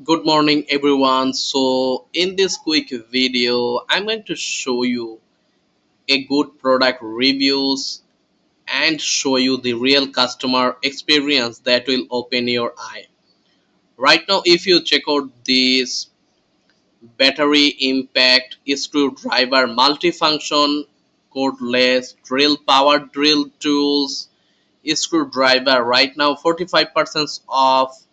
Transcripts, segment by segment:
Good morning everyone. So in this quick video I'm going to show you a good product reviews and show you the real customer experience that will open your eye. Right now if you check out this battery impact screwdriver multifunction cordless drill power drill tools screwdriver, right now 45% off.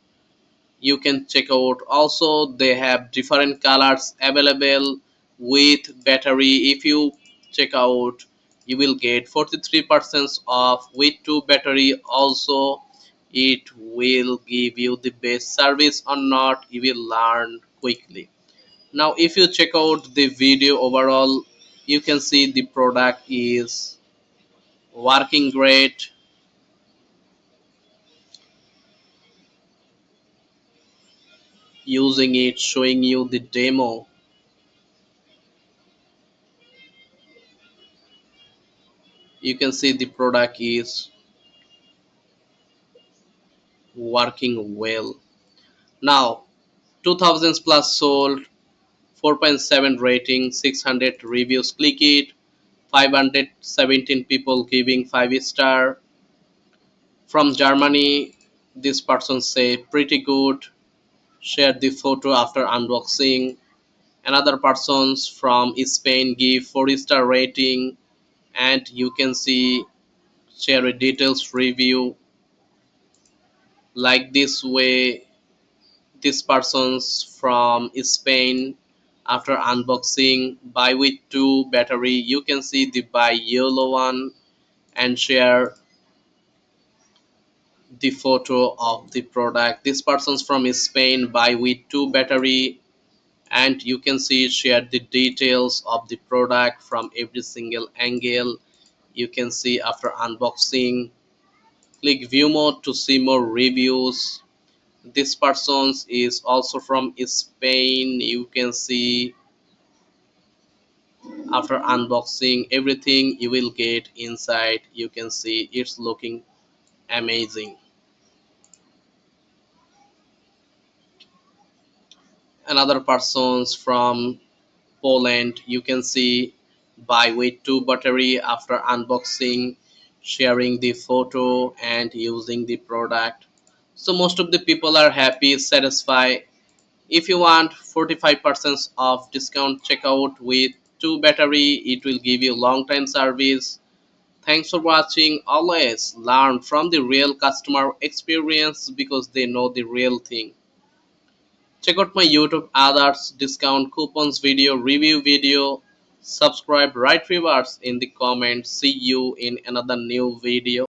You can check out also they have different colors available with battery. If you check out you will get 43% off with two battery also. It will give you the best service or not you will learn quickly. Now if you check out the video overall you can see the product is working great. Using it, showing you the demo, you can see the product is working well. Now 2000 plus sold, 4.7 rating, 600 reviews. Click it. 517 people giving 5 star. From Germany, this person say pretty good. Share the photo after unboxing. Another persons from Spain give 4 star rating, and you can see share a details review like this way. This person's from Spain after unboxing buy with two battery. You can see the buy yellow one and share the photo of the product. This person's from Spain buy with two battery, and you can see share the details of the product from every single angle. You can see after unboxing. Click view mode to see more reviews. This person is also from Spain. You can see after unboxing everything you will get inside. You can see it's looking amazing. Another person's from Poland. You can see buy with two battery after unboxing, sharing the photo and using the product. So most of the people are happy, satisfied. If you want 45% off discount checkout with two battery, it will give you long time service. Thanks for watching. Always learn from the real customer experience because they know the real thing. Check out my YouTube others discount coupons video review video. Subscribe, write rewards in the comments. See you in another new video.